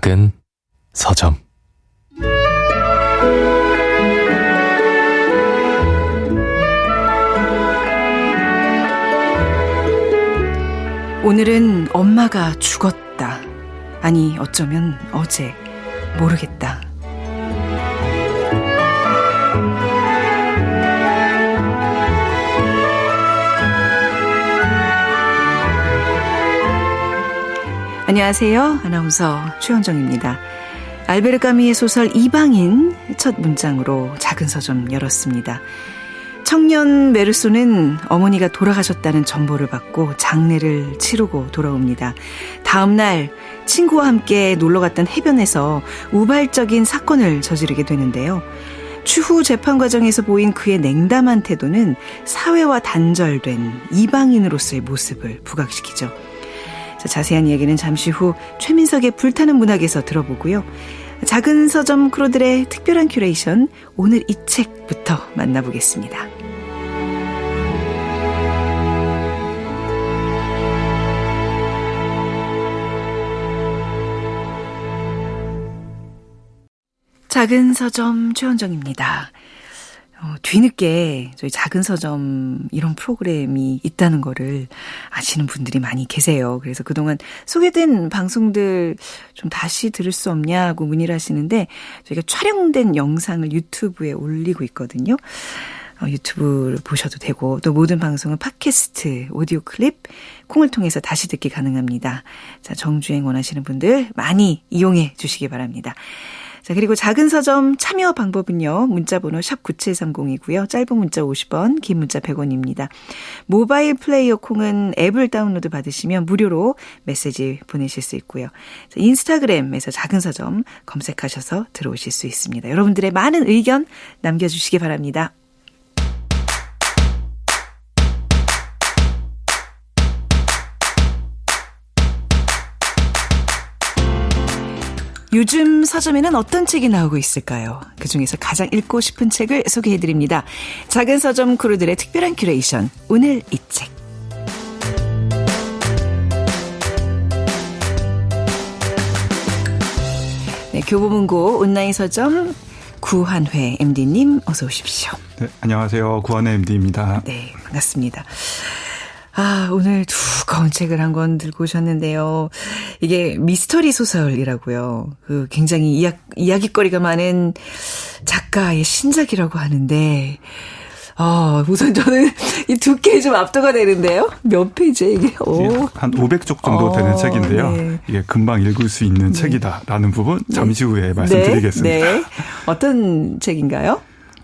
작은 서점. 오늘은 엄마가 죽었다. 아니, 어쩌면 어제. 모르겠다. 안녕하세요. 아나운서 최현정입니다. 알베르 까뮈의 소설 이방인 첫 문장으로 작은 서점 열었습니다. 청년 메르소는 어머니가 돌아가셨다는 정보를 받고 장례를 치르고 돌아옵니다. 다음 날 친구와 함께 놀러갔던 해변에서 우발적인 사건을 저지르게 되는데요. 추후 재판 과정에서 보인 그의 냉담한 태도는 사회와 단절된 이방인으로서의 모습을 부각시키죠. 자, 자세한 이야기는 잠시 후 최민석의 불타는 문학에서 들어보고요. 작은 서점 크루들의 특별한 큐레이션, 오늘 이 책부터 만나보겠습니다. 작은 서점 최현정입니다. 뒤늦게 저희 작은 서점 이런 프로그램이 있다는 거를 아시는 분들이 많이 계세요. 그래서 그동안 소개된 방송들 좀 다시 들을 수 없냐고 문의를 하시는데 저희가 촬영된 영상을 유튜브에 올리고 있거든요. 유튜브를 보셔도 되고 또 모든 방송은 팟캐스트, 오디오 클립, 콩을 통해서 다시 듣기 가능합니다. 자, 정주행 원하시는 분들 많이 이용해 주시기 바랍니다. 자, 그리고 작은 서점 참여 방법은요. 문자번호 샵9730이고요. 짧은 문자 50원, 긴 문자 100원입니다. 모바일 플레이어 콩은 앱을 다운로드 받으시면 무료로 메시지 보내실 수 있고요. 자, 인스타그램에서 작은 서점 검색하셔서 들어오실 수 있습니다. 여러분들의 많은 의견 남겨주시기 바랍니다. 요즘 서점에는 어떤 책이 나오고 있을까요? 그중에서 가장 읽고 싶은 책을 소개해드립니다. 작은 서점 크루들의 특별한 큐레이션, 오늘 이 책. 네, 교보문고 온라인 서점 구한회 MD님 어서 오십시오. 네, 안녕하세요. 구한회 MD입니다. 네, 반갑습니다. 오늘 두꺼운 책을 한 권 들고 오셨는데요. 이게 미스터리 소설이라고요. 굉장히 이야기거리가 많은 작가의 신작이라고 하는데, 우선 저는 이 두께에 좀 압도가 되는데요. 몇 페이지에 이게? 한 500쪽 정도 되는 책인데요. 네. 이게 금방 읽을 수 있는 책이다라는 부분 잠시 후에 말씀드리겠습니다. 네. 어떤 책인가요?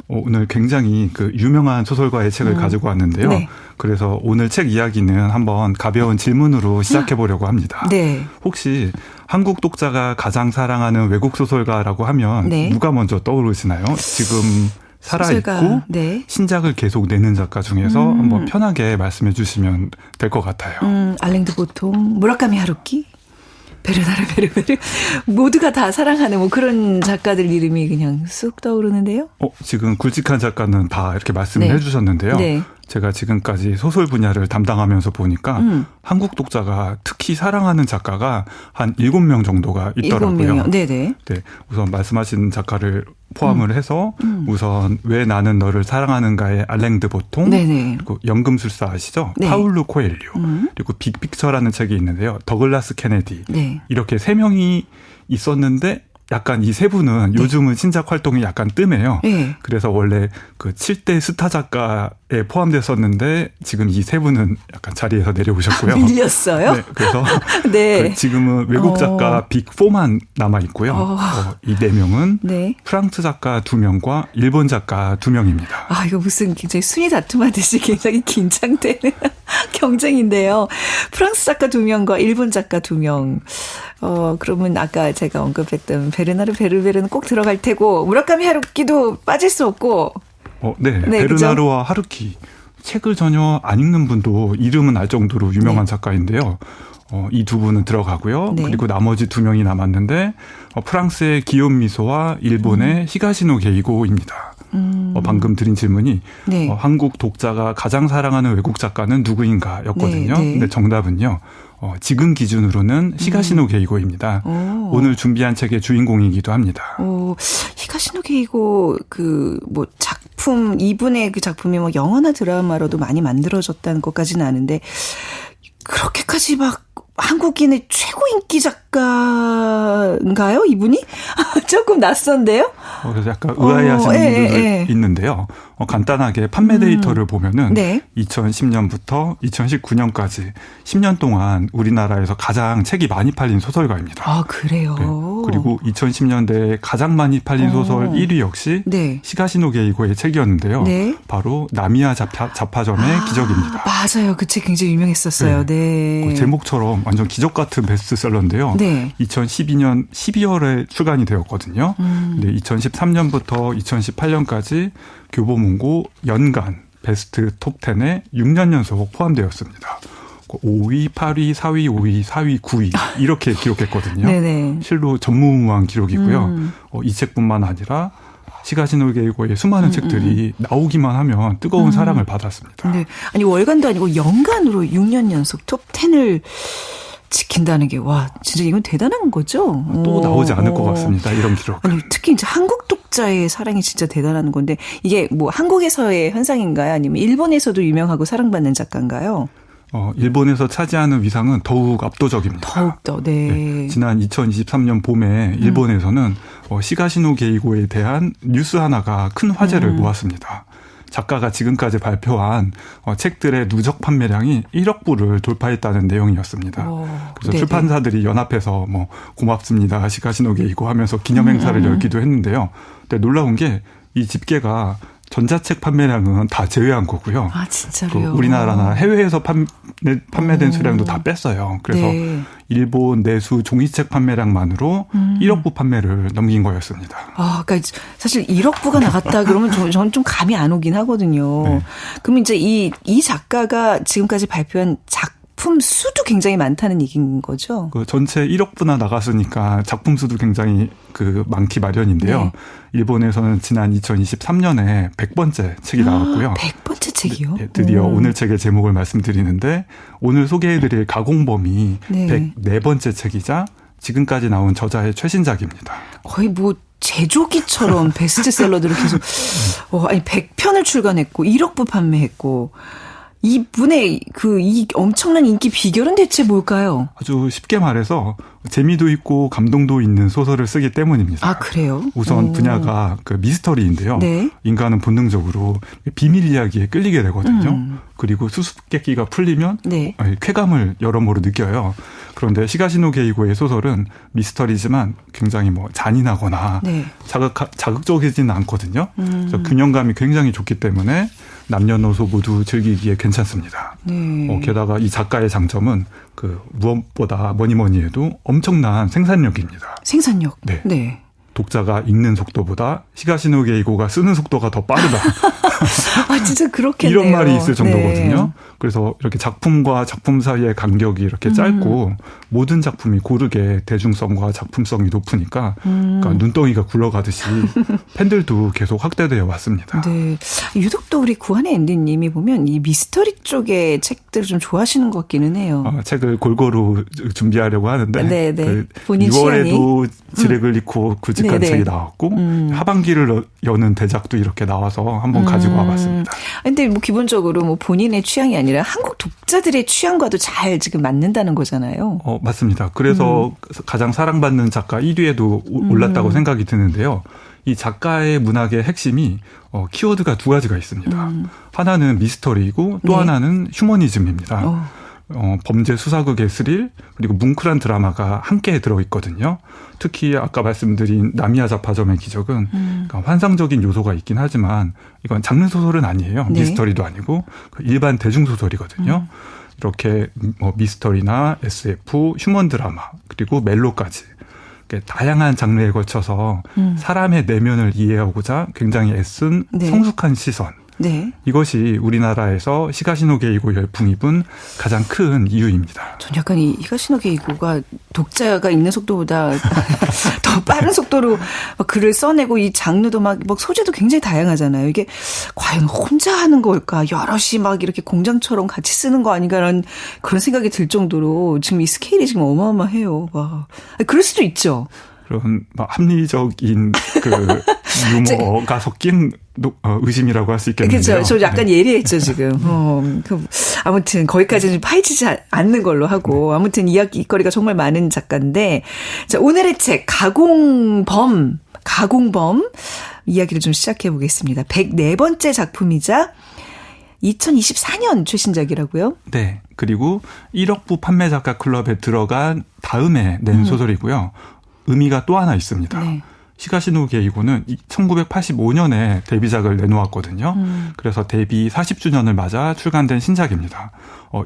오늘 굉장히 유명한 소설가의 책을 가지고 왔는데요. 네. 그래서 오늘 책 이야기는 한번 가벼운 질문으로 시작해 보려고 합니다. 네. 혹시 한국 독자가 가장 사랑하는 외국 소설가라고 하면 네. 누가 먼저 떠오르시나요? 지금 살아있고 네. 신작을 계속 내는 작가 중에서 한번 편하게 말씀해 주시면 될 것 같아요. 알랭 드 보통, 무라카미 하루키? 베르나르 베르베르 모두가 다 사랑하는 그런 작가들 이름이 그냥 쑥 떠오르는데요. 지금 굵직한 작가는 다 이렇게 말씀을 해주셨는데요. 네. 제가 지금까지 소설 분야를 담당하면서 보니까 한국 독자가 특히 사랑하는 작가가 한 7명 정도가 있더라고요. 7명이요? 네네. 네, 우선 말씀하신 작가를 포함을 해서 우선 왜 나는 너를 사랑하는가의 알랭 드 보통, 네네. 그리고 연금술사 아시죠? 네. 파울루 코엘류, 그리고 빅픽처라는 책이 있는데요. 더글라스 케네디. 네. 이렇게 3명이 있었는데 약간 이 세 분은 네. 요즘은 신작 활동이 약간 뜸해요. 네. 그래서 원래 7대 스타 작가에 포함됐었는데 지금 이 세 분은 약간 자리에서 내려오셨고요. 밀렸어요? 네. 그래서 네. 지금은 외국 작가 빅4만 남아 있고요. 이 4명은 네. 프랑스 작가 2명과 일본 작가 2명입니다. 이거 무슨 굉장히 순위 다툼하듯이 굉장히 긴장되는 경쟁인데요. 프랑스 작가 2명과 일본 작가 2명. 그러면 아까 제가 언급했던 베르나르 베르베르는 꼭 들어갈 테고 무라카미 하루키도 빠질 수 없고. 네. 베르나르와 하루키. 책을 전혀 안 읽는 분도 이름은 알 정도로 유명한 네. 작가인데요. 이 두 분은 들어가고요. 네. 그리고 나머지 2명이 남았는데 프랑스의 기욤 미소와 일본의 히가시노 게이고입니다. 방금 드린 질문이 네. 한국 독자가 가장 사랑하는 외국 작가는 누구인가였거든요. 네, 네. 근데 정답은요. 지금 기준으로는 히가시노 게이고입니다. 오늘 준비한 책의 주인공이기도 합니다. 히가시노 게이고 작품 이분의 그 작품이 영화나 드라마로도 많이 만들어졌다는 것까지는 아는데 그렇게까지 막 한국인의 최고 인기 작가인가요, 이분이? 조금 낯선데요? 그래서 약간 의아해하시는 분들도 있는데요. 간단하게 판매 데이터를 보면은 네. 2010년부터 2019년까지 10년 동안 우리나라에서 가장 책이 많이 팔린 소설가입니다. 아, 그래요? 네. 그리고 2010년대에 가장 많이 팔린 소설 1위 역시 네. 히가시노 게이고의 책이었는데요. 네. 바로 나미야 잡화점의 기적입니다. 맞아요. 그 책 굉장히 유명했었어요. 네. 그 제목처럼 완전 기적 같은 베스트셀러인데요. 네. 2012년 12월에 출간이 되었거든요. 근데 2013년부터 2018년까지 교보문고 연간 베스트 톱10에 6년 연속 포함되었습니다. 5위, 8위, 4위, 5위, 4위, 9위 이렇게 기록했거든요. 네네. 실로 전무후무한 기록이고요. 이 책뿐만 아니라 히가시노 게이고의 수많은 책들이 나오기만 하면 뜨거운 사랑을 받았습니다. 네. 아니 월간도 아니고 연간으로 6년 연속 톱10을 지킨다는 게 와 진짜 이건 대단한 거죠. 또 나오지 않을 것 같습니다. 이런 기록. 아니 특히 이제 한국 독자의 사랑이 진짜 대단한 건데 이게 한국에서의 현상인가요? 아니면 일본에서도 유명하고 사랑받는 작가인가요? 일본에서 차지하는 위상은 더욱 압도적입니다. 더욱더, 네. 네. 지난 2023년 봄에 일본에서는 히가시노 게이고에 대한 뉴스 하나가 큰 화제를 모았습니다. 작가가 지금까지 발표한 책들의 누적 판매량이 1억 부를 돌파했다는 내용이었습니다. 그래서 네네. 출판사들이 연합해서 고맙습니다. 히가시노 게이고 하면서 기념행사를 열기도 했는데요. 근데 놀라운 게 이 집계가 전자책 판매량은 다 제외한 거고요. 아, 진짜로요? 우리나라나 해외에서 판매된 수량도 다 뺐어요. 그래서 네. 일본 내수 종이책 판매량만으로 1억 부 판매를 넘긴 거였습니다. 아, 그러니까 사실 1억 부가 나갔다 그러면 저는 좀 감이 안 오긴 하거든요. 네. 그럼 이제 이 작가가 지금까지 발표한 작품 수도 굉장히 많다는 얘기인 거죠? 전체 1억 부나 나갔으니까 작품 수도 굉장히 많기 마련인데요. 네. 일본에서는 지난 2023년에 100번째 책이 나왔고요. 100번째 책이요? 드디어 오늘 책의 제목을 말씀드리는데 오늘 소개해드릴 가공범이 네. 104번째 책이자 지금까지 나온 저자의 최신작입니다. 거의 제조기처럼 베스트셀러들을 계속 100편을 출간했고 1억 부 판매했고 이분의 이 엄청난 인기 비결은 대체 뭘까요? 아주 쉽게 말해서 재미도 있고 감동도 있는 소설을 쓰기 때문입니다. 아, 그래요? 우선 분야가 미스터리인데요. 네. 인간은 본능적으로 비밀 이야기에 끌리게 되거든요. 그리고 수수께끼가 풀리면 네. 쾌감을 여러모로 느껴요. 그런데 히가시노 게이고의 소설은 미스터리지만 굉장히 잔인하거나 네. 자극적이지는 않거든요. 그래서 균형감이 굉장히 좋기 때문에 남녀노소 모두 즐기기에 괜찮습니다. 네. 게다가 이 작가의 장점은 무엇보다 뭐니 해도 엄청난 생산력입니다. 생산력? 네. 네. 독자가 읽는 속도보다 히가시노 게이고가 쓰는 속도가 더 빠르다. 아, 진짜 그렇겠네요. 이런 말이 있을 정도거든요. 네. 그래서 이렇게 작품과 작품 사이의 간격이 이렇게 짧고 모든 작품이 고르게 대중성과 작품성이 높으니까 그러니까 눈덩이가 굴러가듯이 팬들도 계속 확대되어 왔습니다. 네. 유독 또 우리 구한의 앤디님이 보면 이 미스터리 쪽의 책들을 좀 좋아하시는 것 같기는 해요. 책을 골고루 준비하려고 하는데 네네. 본인 6월에도 지렉을 잃고 굵직한 책이 나왔고 하반기를 여는 대작도 이렇게 나와서 한번 가지고 와봤습니다. 근데 기본적으로 본인의 취향이 아니라 한국 독자들의 취향과도 잘 지금 맞는다는 거잖아요. 맞습니다. 그래서 가장 사랑받는 작가 1위에도 올랐다고 생각이 드는데요. 이 작가의 문학의 핵심이 키워드가 두 가지가 있습니다. 하나는 미스터리이고 또 네. 하나는 휴머니즘입니다. 범죄 수사극의 스릴 그리고 뭉클한 드라마가 함께 들어있거든요. 특히 아까 말씀드린 나미야 잡화점의 기적은 그러니까 환상적인 요소가 있긴 하지만 이건 장르 소설은 아니에요. 네. 미스터리도 아니고 일반 대중소설이거든요. 이렇게 미스터리나 SF, 휴먼 드라마 그리고 멜로까지 다양한 장르에 걸쳐서 사람의 내면을 이해하고자 굉장히 애쓴 네. 성숙한 시선. 네. 이것이 우리나라에서 히가시노 게이고 열풍 입은 가장 큰 이유입니다. 전 약간 이 히가시노 게이고가 독자가 읽는 속도보다 더 빠른 속도로 막 글을 써내고 이 장르도 막 소재도 굉장히 다양하잖아요. 이게 과연 혼자 하는 걸까? 여럿이 막 이렇게 공장처럼 같이 쓰는 거 아닌가라는 그런 생각이 들 정도로 지금 이 스케일이 지금 어마어마해요. 와. 그럴 수도 있죠. 그런 합리적인 그 유머가 섞인 의심이라고 할 수 있겠는데요. 그렇죠. 저 약간 예리했죠 지금. 아무튼 거기까지는 파헤치지 않는 걸로 하고 아무튼 이야기거리가 정말 많은 작가인데 자, 오늘의 책 가공범 이야기를 좀 시작해 보겠습니다. 104번째 작품이자 2024년 최신작이라고요? 네. 그리고 1억부 판매 작가 클럽에 들어간 다음에 낸 소설이고요. 의미가 또 하나 있습니다. 네. 히가시노 게이고는 1985년에 데뷔작을 내놓았거든요. 그래서 데뷔 40주년을 맞아 출간된 신작입니다.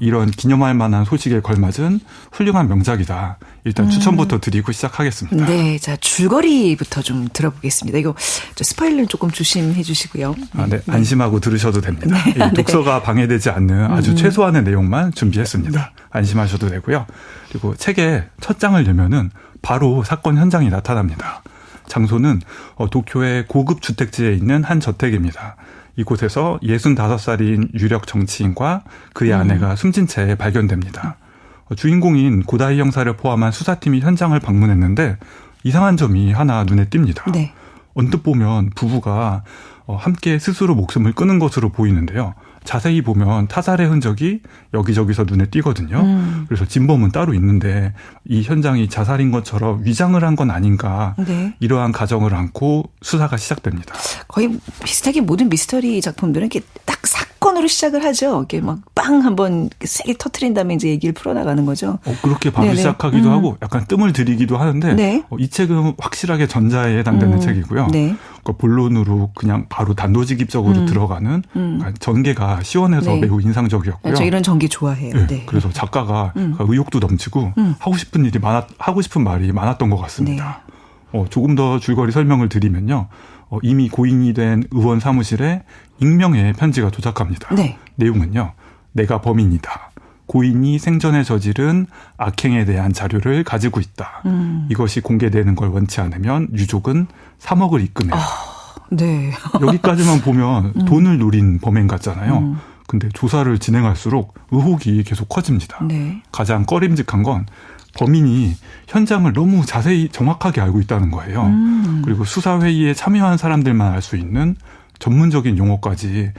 이런 기념할 만한 소식에 걸맞은 훌륭한 명작이다. 일단 추천부터 드리고 시작하겠습니다. 네, 자 줄거리부터 좀 들어보겠습니다. 이거 스포일러 조금 조심해 주시고요. 네, 안심하고 들으셔도 됩니다. 네. 독서가 방해되지 않는 아주 최소한의 내용만 준비했습니다. 안심하셔도 되고요. 그리고 책의 첫 장을 열면은 바로 사건 현장이 나타납니다. 장소는 도쿄의 고급 주택지에 있는 한 저택입니다. 이곳에서 65살인 유력 정치인과 그의 아내가 숨진 채 발견됩니다. 주인공인 고다이 형사를 포함한 수사팀이 현장을 방문했는데 이상한 점이 하나 눈에 띕니다. 네. 언뜻 보면 부부가 함께 스스로 목숨을 끊은 것으로 보이는데요. 자세히 보면 타살의 흔적이 여기저기서 눈에 띄거든요. 그래서 진범은 따로 있는데 이 현장이 자살인 것처럼 위장을 한 건 아닌가. 네. 이러한 가정을 안고 수사가 시작됩니다. 거의 비슷하게 모든 미스터리 작품들은 이렇게 딱 사건으로 시작을 하죠. 이렇게 막 빵 한번 세게 터트린 다음에 이제 얘기를 풀어나가는 거죠. 그렇게 바로 시작하기도 하고 약간 뜸을 들이기도 하는데 네. 이 책은 확실하게 전자에 해당되는 책이고요. 네. 그러니까 본론으로 그냥 바로 단도직입적으로 들어가는 전개가 시원해서 네. 매우 인상적이었고요. 저 이런 전개 좋아해요. 네. 네. 그래서 작가가 의욕도 넘치고 하고 싶은 말이 많았던 것 같습니다. 네. 조금 더 줄거리 설명을 드리면요. 이미 고인이 된 의원 사무실에 익명의 편지가 도착합니다. 네. 내용은요. 내가 범인이다. 고인이 생전에 저지른 악행에 대한 자료를 가지고 있다. 이것이 공개되는 걸 원치 않으면 유족은 3억을 입금해요. 네. 여기까지만 보면 돈을 노린 범행 같잖아요. 근데 조사를 진행할수록 의혹이 계속 커집니다. 네. 가장 꺼림직한 건 범인이 현장을 너무 자세히 정확하게 알고 있다는 거예요. 그리고 수사회의에 참여한 사람들만 알 수 있는 전문적인 용어까지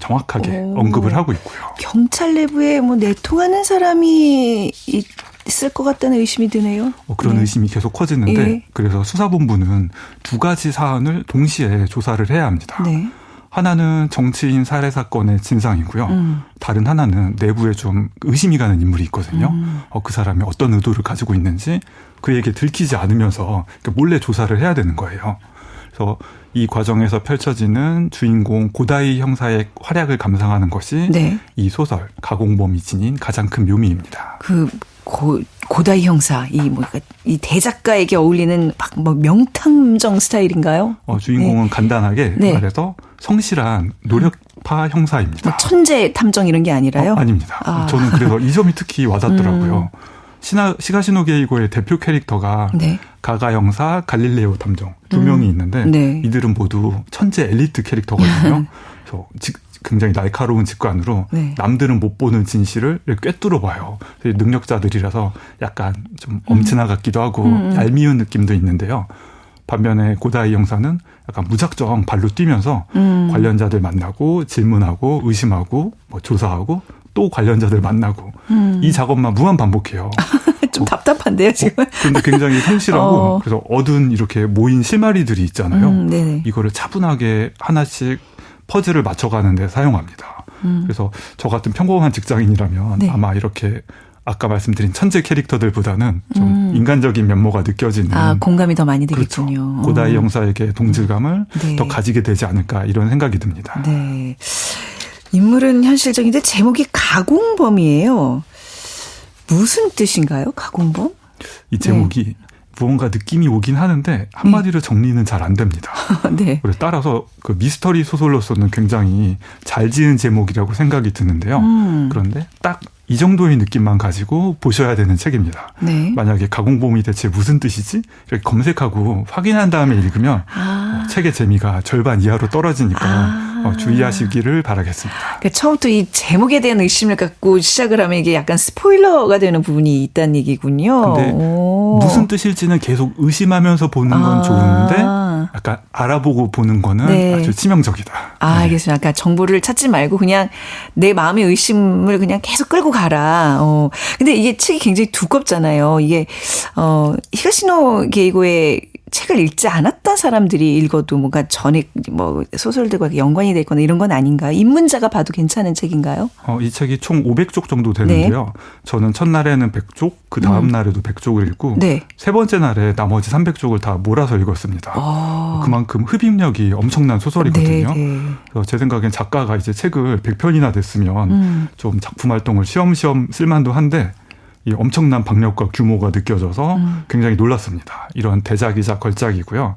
정확하게 언급을 하고 있고요. 경찰 내부에 내통하는 사람이 있을 것 같다는 의심이 드네요. 그런 의심이 계속 커지는데 예. 그래서 수사본부는 두 가지 사안을 동시에 조사를 해야 합니다. 네. 하나는 정치인 살해 사건의 진상이고요. 다른 하나는 내부에 좀 의심이 가는 인물이 있거든요. 그 사람이 어떤 의도를 가지고 있는지 그에게 들키지 않으면서 몰래 조사를 해야 되는 거예요. 그래서 이 과정에서 펼쳐지는 주인공 고다이 형사의 활약을 감상하는 것이 네. 이 소설 가공범이 지닌 가장 큰 묘미입니다. 고다이 형사 이 대작가에게 어울리는 명탐정 스타일인가요? 주인공은 네. 간단하게 네. 말해서 성실한 노력파 형사입니다. 천재 탐정 이런 게 아니라요? 아닙니다. 저는 그래서 이 점이 특히 와닿더라고요. 히가시노 게이고의 대표 캐릭터가 네. 가가 형사, 갈릴레오 탐정 두 명이 있는데 네. 이들은 모두 천재 엘리트 캐릭터거든요. 그래서 굉장히 날카로운 직관으로 네. 남들은 못 보는 진실을 꿰뚫어 봐요. 능력자들이라서 약간 좀 엄친아 같기도 하고 얄미운 느낌도 있는데요. 반면에 고다이 형사는 약간 무작정 발로 뛰면서 관련자들 만나고 질문하고 의심하고 조사하고 또 관련자들 만나고 이 작업만 무한 반복해요. 좀 답답한데요 지금. 그런데 굉장히 성실하고 그래서 얻은 이렇게 모인 실마리들이 있잖아요. 이거를 차분하게 하나씩 퍼즐을 맞춰가는 데 사용합니다. 그래서 저 같은 평범한 직장인이라면 네. 아마 이렇게 아까 말씀드린 천재 캐릭터들보다는 좀 인간적인 면모가 느껴지는. 공감이 더 많이 되겠군요. 그렇죠. 고다이 형사에게 동질감을 네. 더 가지게 되지 않을까 이런 생각이 듭니다. 네. 인물은 현실적인데 제목이 가공범이에요. 무슨 뜻인가요? 가공범? 이 제목이 네. 무언가 느낌이 오긴 하는데 한마디로 정리는 잘 안 됩니다. 네. 그래서 따라서 그 미스터리 소설로서는 굉장히 잘 지은 제목이라고 생각이 드는데요. 그런데 딱 이 정도의 느낌만 가지고 보셔야 되는 책입니다. 네. 만약에 가공범이 대체 무슨 뜻이지? 이렇게 검색하고 확인한 다음에 읽으면 책의 재미가 절반 이하로 떨어지니까 주의하시기를 바라겠습니다. 그러니까 처음부터 이 제목에 대한 의심을 갖고 시작을 하면 이게 약간 스포일러가 되는 부분이 있다는 얘기군요. 근데 무슨 뜻일지는 계속 의심하면서 보는 건 좋은데 약간 알아보고 보는 거는 네. 아주 치명적이다. 알겠습니다. 그러니까 정보를 찾지 말고 그냥 내 마음의 의심을 그냥 계속 끌고 가라. 근데 이게 책이 굉장히 두껍잖아요. 이게 히가시노 게이고의 책을 읽지 않았던 사람들이 읽어도 뭔가 전에 뭐 소설들과 연관이 되거나 이런 건 아닌가? 입문자가 봐도 괜찮은 책인가요? 이 책이 총 500쪽 정도 되는데요. 네. 저는 첫날에는 100쪽, 그 다음 날에도 100쪽을 읽고 네. 세 번째 날에 나머지 300쪽을 다 몰아서 읽었습니다. 그만큼 흡입력이 엄청난 소설이거든요. 네. 그래서 제 생각엔 작가가 이제 책을 100편이나 됐으면 좀 작품 활동을 쉬엄쉬엄 쓸만도 한데 이 엄청난 박력과 규모가 느껴져서 굉장히 놀랐습니다. 이런 대작이자 걸작이고요.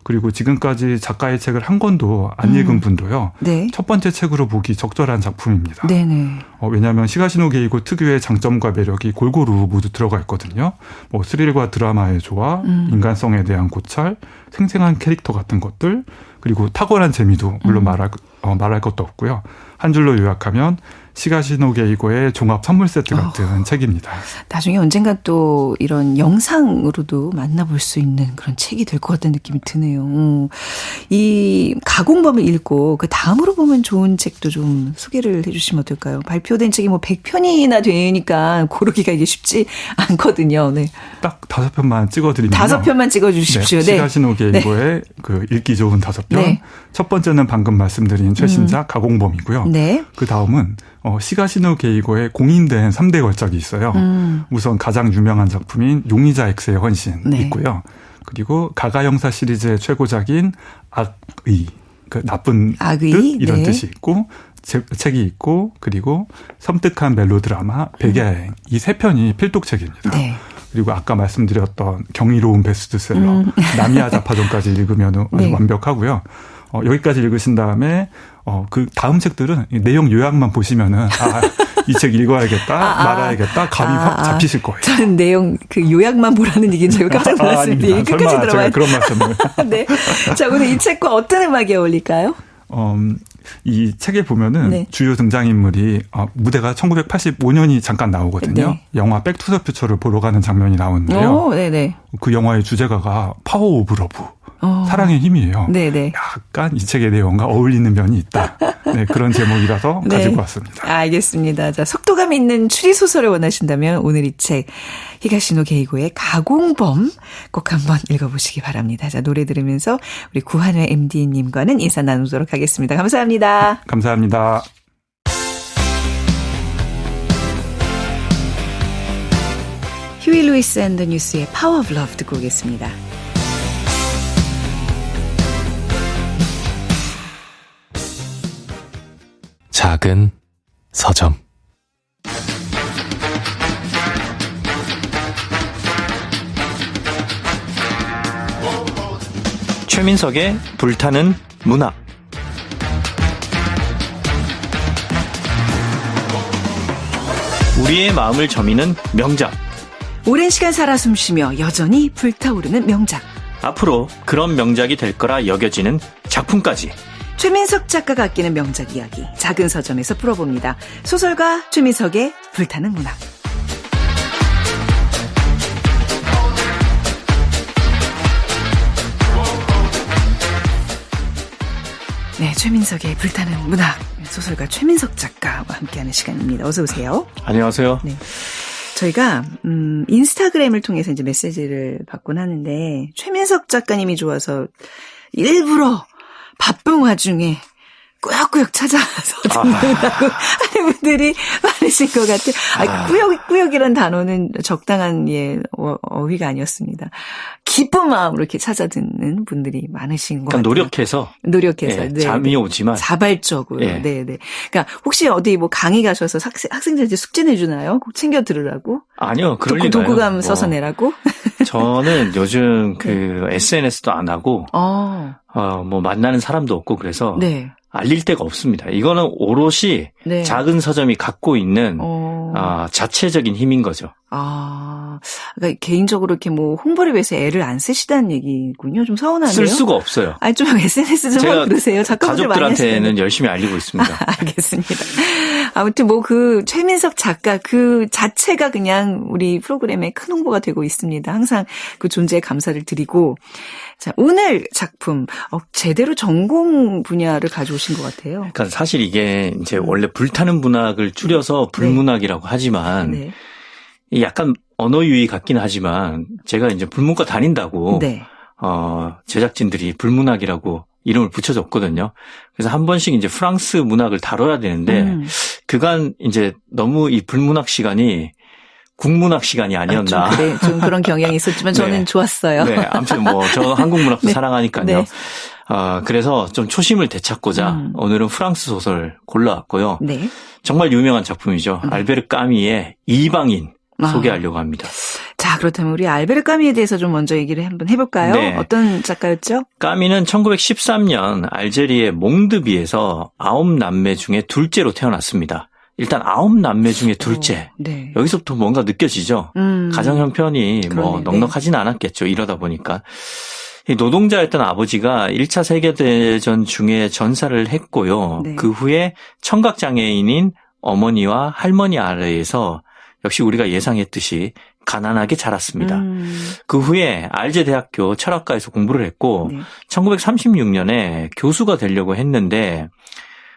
그리고 지금까지 작가의 책을 한 권도 안 읽은 분도요. 네. 첫 번째 책으로 보기 적절한 작품입니다. 네네. 왜냐하면 히가시노 게이고 특유의 장점과 매력이 골고루 모두 들어가 있거든요. 뭐 스릴과 드라마의 조화, 인간성에 대한 고찰, 생생한 캐릭터 같은 것들, 그리고 탁월한 재미도 물론 말할 것도 없고요. 한 줄로 요약하면 히가시노 게이고의 종합 선물 세트 같은 책입니다. 나중에 언젠가 또 이런 영상으로도 만나볼 수 있는 그런 책이 될 것 같다는 느낌이 드네요. 이 가공범을 읽고 그 다음으로 보면 좋은 책도 좀 소개를 해 주시면 어떨까요? 발표된 책이 뭐 100편이나 되니까 고르기가 이게 쉽지 않거든요. 네. 딱 5편만 찍어드리면 5편만 찍어주십시오. 네. 히가시노 게이고의 그 읽기 좋은 5편. 네. 첫 번째는 방금 말씀드린 최신작 가공범이고요. 네. 그 다음은 히가시노 게이고의 공인된 3대 걸작이 있어요. 우선 가장 유명한 작품인 용의자 X의 헌신 네. 있고요. 그리고 가가 형사 시리즈의 최고작인 악의, 그 나쁜 악의? 뜻 이런 네. 뜻이 있고 책이 있고 그리고 섬뜩한 멜로드라마 백야행 이 3편이 필독책입니다. 네. 그리고 아까 말씀드렸던 경이로운 베스트셀러 나미야 자파전까지 읽으면 아주 네. 완벽하고요. 여기까지 읽으신 다음에 그 다음 책들은 내용 요약만 보시면은 이 책 읽어야겠다, 말아야겠다, 감이 확 잡히실 거예요. 저는 내용 그 요약만 보라는 얘기인 줄 깜짝 놀랐습니다. 끝까지 들어봐야 그런 말씀을. 네. 자, 오늘 이 책과 어떤 음악이 어울릴까요? 이 책에 보면은 네. 주요 등장인물이 무대가 1985년이 잠깐 나오거든요. 네. 영화 백투더퓨처를 보러 가는 장면이 나오는데요. 네네. 그 영화의 주제가가 파워 오브 러브. 사랑의 힘이에요. 네네. 약간 이 책의 내용과 어울리는 면이 있다. 네, 그런 제목이라서 네. 가지고 왔습니다. 알겠습니다. 자, 속도감 있는 추리소설을 원하신다면 오늘 이 책 히가시노 게이고의 가공범 꼭 한번 읽어보시기 바랍니다. 자, 노래 들으면서 우리 구한회 MD님과는 인사 나누도록 하겠습니다. 감사합니다. 감사합니다. 휴일 루이스 앤 더 뉴스의 파워 오브 러브 듣고 오겠습니다. 작은 서점 최민석의 불타는 문학 우리의 마음을 저미는 명작 오랜 시간 살아 숨쉬며 여전히 불타오르는 명작 앞으로 그런 명작이 될 거라 여겨지는 작품까지 최민석 작가가 아끼는 명작 이야기 작은 서점에서 풀어봅니다. 소설가 최민석의 불타는 문학. 네, 최민석의 불타는 문학 소설가 최민석 작가와 함께하는 시간입니다. 어서 오세요. 안녕하세요. 네. 저희가 인스타그램을 통해서 이제 메시지를 받곤 하는데 최민석 작가님이 좋아서 일부러 바쁜 와중에 꾸역꾸역 찾아서 듣는다고 하는 분들이 많으신 것 같아요. 꾸역이란 단어는 적당한 어휘가 아니었습니다. 기쁜 마음으로 이렇게 찾아 듣는 분들이 많으신 것 같아요. 노력해서. 네, 잠이 오지만. 자발적으로. 네. 그러니까 혹시 어디 뭐 강의 가셔서 학생들한테 숙제 내주나요? 꼭 챙겨 들으라고? 아니요, 그럴 리가요. 독후감 써서 내라고? 저는 요즘 SNS도 안 하고, 뭐 만나는 사람도 없고 그래서. 네. 알릴 데가 없습니다. 이거는 오롯이 네. 작은 서점이 갖고 있는 자체적인 힘인 거죠. 그러니까 개인적으로 이렇게 뭐 홍보를 위해서 애를 안 쓰시다는 얘기군요. 좀 서운하네요. 쓸 수가 없어요. 좀 SNS 좀 하고 그러세요. 작가분들 가족들한테는 열심히 알리고 있습니다. 알겠습니다. 아무튼 뭐 그 최민석 작가 그 자체가 그냥 우리 프로그램에 큰 홍보가 되고 있습니다. 항상 그 존재에 감사를 드리고. 자, 오늘 작품 제대로 전공 분야를 가져오신 것 같아요. 그러니까 사실 이게 이제 원래 불타는 문학을 줄여서 불문학이라고 하지만 약간 언어 유희 같긴 하지만 제가 이제 불문과 다닌다고 제작진들이 불문학이라고 이름을 붙여줬거든요. 그래서 한 번씩 이제 프랑스 문학을 다뤄야 되는데 그간 이제 너무 이 불문학 시간이 국문학 시간이 아니었나. 좀 그런 경향이 있었지만 저는 좋았어요. 네, 아무튼 뭐 저는 한국 문학도 사랑하니까요. 그래서 좀 초심을 되찾고자 오늘은 프랑스 소설 골라왔고요. 정말 유명한 작품이죠. 알베르 까미의 이방인 소개하려고 합니다. 자, 그렇다면 우리 알베르 까미에 대해서 좀 먼저 얘기를 한번 해볼까요? 어떤 작가였죠? 까미는 1913년 알제리의 몽드비에서 9남매 중에 둘째로 태어났습니다. 일단 9남매 중에 둘째. 여기서부터 뭔가 느껴지죠? 가정 형편이 뭐 넉넉하진 않았겠죠. 이러다 보니까. 노동자였던 아버지가 1차 세계대전 중에 전사를 했고요. 그 후에 청각장애인인 어머니와 할머니 아래에서 역시 우리가 예상했듯이 가난하게 자랐습니다. 그 후에 알제 대학교 철학과에서 공부를 했고 1936년에 교수가 되려고 했는데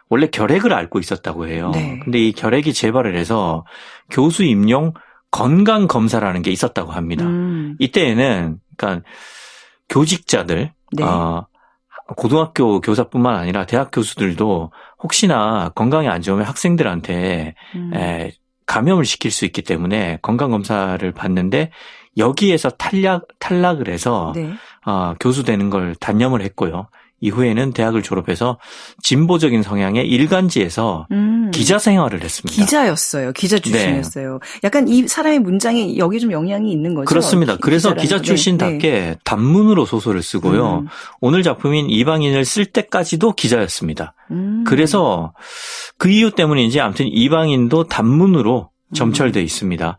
원래 결핵을 앓고 있었다고 해요. 근데 이 결핵이 재발을 해서 교수 임용 건강검사라는 게 있었다고 합니다. 이때에는 그러니까 교직자들 고등학교 교사뿐만 아니라 대학 교수들도 혹시나 건강이 안 좋으면 학생들한테 감염을 시킬 수 있기 때문에 건강검사를 받는데 여기에서 탈락을 해서 교수 되는 걸 단념을 했고요. 이후에는 대학을 졸업해서 진보적인 성향의 일간지에서 기자 생활을 했습니다. 기자였어요. 기자 출신이었어요. 약간 이 사람의 문장에 여기 좀 영향이 있는 거죠? 그렇습니다. 그래서 기자 출신답게 단문으로 소설을 쓰고요. 오늘 작품인 이방인을 쓸 때까지도 기자였습니다. 그래서 그 이유 때문인지 아무튼 이방인도 단문으로 점철돼 있습니다.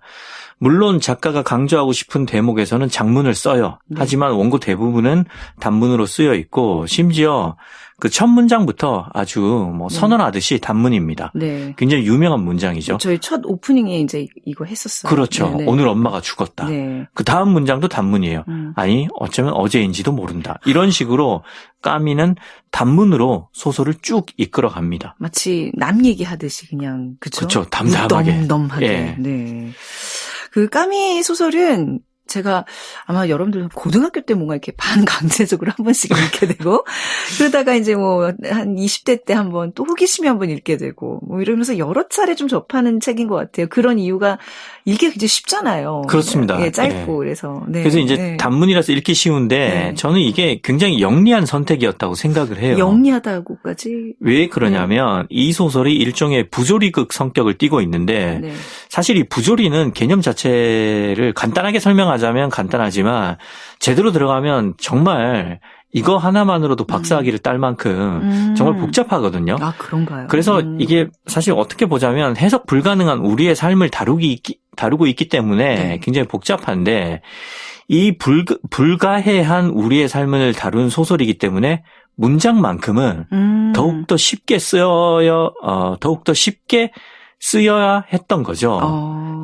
물론 작가가 강조하고 싶은 대목에서는 장문을 써요. 하지만 원고 대부분은 단문으로 쓰여 있고 심지어 그 첫 문장부터 아주 뭐 선언하듯이 단문입니다. 굉장히 유명한 문장이죠. 저희 첫 오프닝에 이제 이거 했었어요. 그렇죠. 오늘 엄마가 죽었다. 그 다음 문장도 단문이에요. 아니 어쩌면 어제인지도 모른다. 이런 식으로 까미는 단문으로 소설을 쭉 이끌어갑니다. 마치 남 얘기하듯이 그냥 그렇죠. 담담하게. 덤덤하게. 그 까미 소설은 제가 아마 여러분들 고등학교 때 뭔가 이렇게 반강제적으로 한 번씩 읽게 되고 그러다가 이제 뭐 한 20대 때 한 번 또 호기심이 한 번 읽게 되고 뭐 이러면서 여러 차례 좀 접하는 책인 것 같아요. 그런 이유가 읽기 굉장히 쉽잖아요. 그렇습니다. 짧고 그래서. 그래서 이제 단문이라서 읽기 쉬운데 저는 이게 굉장히 영리한 선택이었다고 생각을 해요. 영리하다고까지? 왜 그러냐면 이 소설이 일종의 부조리극 성격을 띠고 있는데 사실 이 부조리는 개념 자체를 간단하게 설명하자면 간단하지만 제대로 들어가면 정말 이거 하나만으로도 박사학위를 딸 만큼 정말 복잡하거든요. 아, 그런가요? 그래서 이게 사실 어떻게 보자면 해석 불가능한 우리의 삶을 다루고 있기 때문에 굉장히 복잡한데 이 불가해한 우리의 삶을 다룬 소설이기 때문에 문장만큼은 더욱더 쉽게 쓰여야 했던 거죠.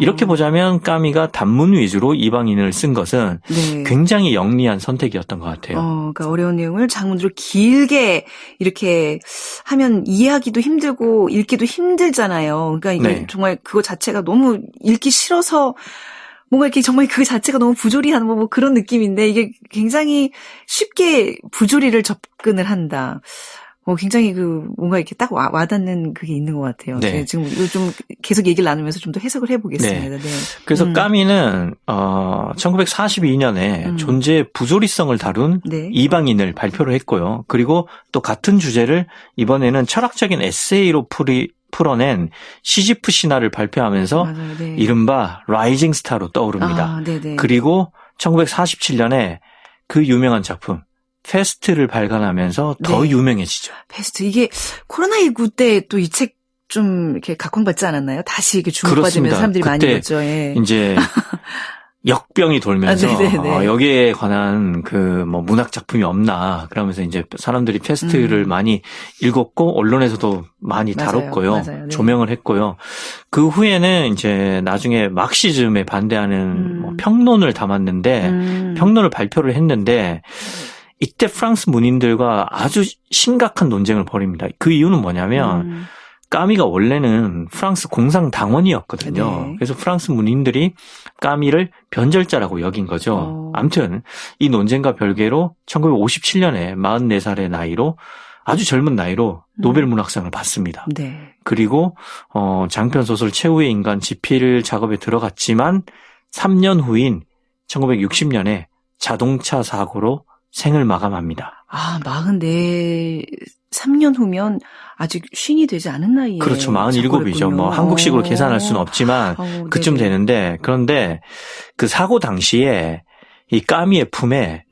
이렇게 보자면 까미가 단문 위주로 이방인을 쓴 것은 굉장히 영리한 선택이었던 것 같아요. 그러니까 어려운 내용을 장문으로 길게 이렇게 하면 이해하기도 힘들고 읽기도 힘들잖아요. 그러니까 이게 정말 그거 자체가 너무 읽기 싫어서 뭔가 이렇게 정말 그 자체가 너무 부조리한 뭐 그런 느낌인데 이게 굉장히 쉽게 부조리를 접근을 한다. 굉장히 뭔가 이렇게 딱 와닿는 그게 있는 것 같아요. 지금 이거 좀 계속 얘기를 나누면서 좀 더 해석을 해보겠습니다. 그래서 까미는, 1942년에 존재의 부조리성을 다룬 이방인을 발표를 했고요. 그리고 또 같은 주제를 이번에는 철학적인 에세이로 풀어낸 시지프 신화를 발표하면서 이른바 라이징 스타로 떠오릅니다. 그리고 1947년에 그 유명한 작품, 페스트를 발간하면서 더 유명해지죠. 페스트. 이게 코로나19 때 또 이 책 좀 이렇게 각광받지 않았나요? 다시 이렇게 주목받으면서 사람들이 많이 봤죠. 예. 이제 역병이 돌면서 여기에 관한 그 뭐 문학 작품이 없나 그러면서 이제 사람들이 패스트를 많이 읽었고 언론에서도 많이 다뤘고요. 네. 조명을 했고요. 그 후에는 이제 나중에 막시즘에 반대하는 뭐 평론을 담았는데 평론을 발표를 했는데 이때 프랑스 문인들과 아주 심각한 논쟁을 벌입니다. 그 이유는 뭐냐면 까미가 원래는 프랑스 공상당원이었거든요. 네. 그래서 프랑스 문인들이 까미를 변절자라고 여긴 거죠. 아무튼 이 논쟁과 별개로 1957년에 44살의 나이로 아주 젊은 나이로 노벨 문학상을 받습니다. 네. 그리고 장편 소설 최후의 인간 집필 작업에 들어갔지만 3년 후인 1960년에 자동차 사고로 생을 마감합니다. 3년 후면 아직 쉰이 되지 않은 나이에. 그렇죠. 47이죠. 뭐 한국식으로 계산할 수는 없지만 그쯤 되는데 그런데 그 사고 당시에 이 까미의 품에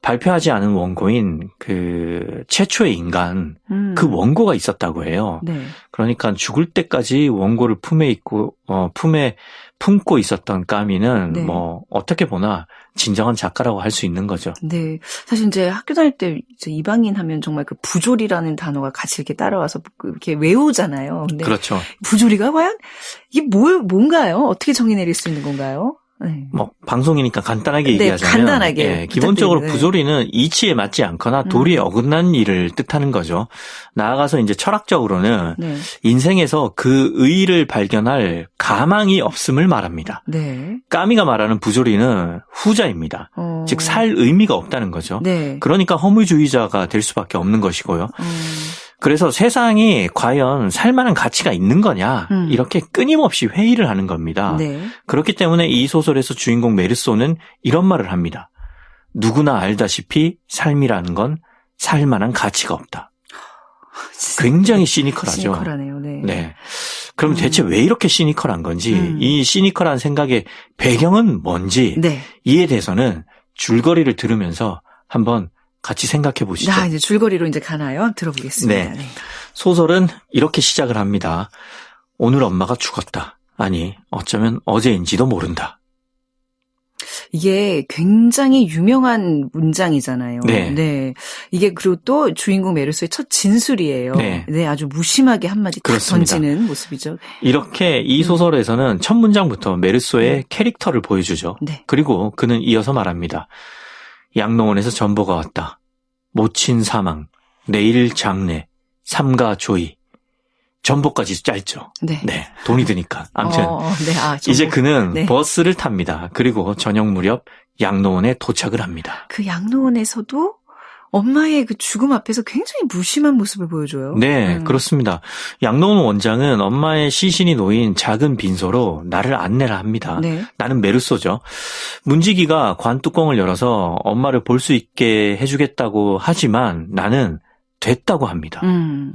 발표하지 않은 원고인 그 최초의 인간 그 원고가 있었다고 해요. 네. 그러니까 죽을 때까지 원고를 품에 품고 있었던 까미는 뭐 어떻게 보나 진정한 작가라고 할 수 있는 거죠. 네. 사실 이제 학교 다닐 때 이제 이방인 하면 정말 그 부조리라는 단어가 같이 이렇게 따라와서 이렇게 외우잖아요. 근데 그렇죠. 부조리가 과연 이게 뭔가요? 어떻게 정의 내릴 수 있는 건가요? 네. 뭐 방송이니까 간단하게 얘기하자면 간단하게 기본적으로 부조리는 이치에 맞지 않거나 도리에 어긋난 일을 뜻하는 거죠. 나아가서 이제 철학적으로는 인생에서 그 의의를 발견할 가망이 없음을 말합니다. 네. 까미가 말하는 부조리는 후자입니다. 즉 살 의미가 없다는 거죠. 네. 그러니까 허무주의자가 될 수밖에 없는 것이고요. 그래서 세상이 과연 살만한 가치가 있는 거냐 이렇게 끊임없이 회의를 하는 겁니다. 네. 그렇기 때문에 이 소설에서 주인공 메르소는 이런 말을 합니다. 누구나 알다시피 삶이라는 건 살만한 가치가 없다. 굉장히 시니컬하죠. 시니컬하네요. 네. 네. 그럼 대체 왜 이렇게 시니컬한 건지 이 시니컬한 생각의 배경은 뭔지 이에 대해서는 줄거리를 들으면서 한번 같이 생각해 보시죠. 이제 줄거리로 이제 가나요? 들어보겠습니다. 네. 소설은 이렇게 시작을 합니다. 오늘 엄마가 죽었다. 아니, 어쩌면 어제인지도 모른다. 이게 굉장히 유명한 문장이잖아요. 네. 이게 그리고 또 주인공 메르소의 첫 진술이에요. 네, 아주 무심하게 한마디 딱 던지는 모습이죠. 이렇게 이 소설에서는 첫 문장부터 메르소의 캐릭터를 보여주죠. 그리고 그는 이어서 말합니다. 양로원에서 전보가 왔다. 모친 사망, 내일 장례, 삼가 조의. 전보까지 짧죠. 네. 돈이 드니까. 아무튼 이제 그는 버스를 탑니다. 그리고 저녁 무렵 양로원에 도착을 합니다. 그 양로원에서도 엄마의 그 죽음 앞에서 굉장히 무심한 모습을 보여줘요. 네, 그렇습니다. 양로원 원장은 엄마의 시신이 놓인 작은 빈소로 나를 안내를 합니다. 나는 메르소죠. 문지기가 관 뚜껑을 열어서 엄마를 볼 수 있게 해주겠다고 하지만 나는 됐다고 합니다.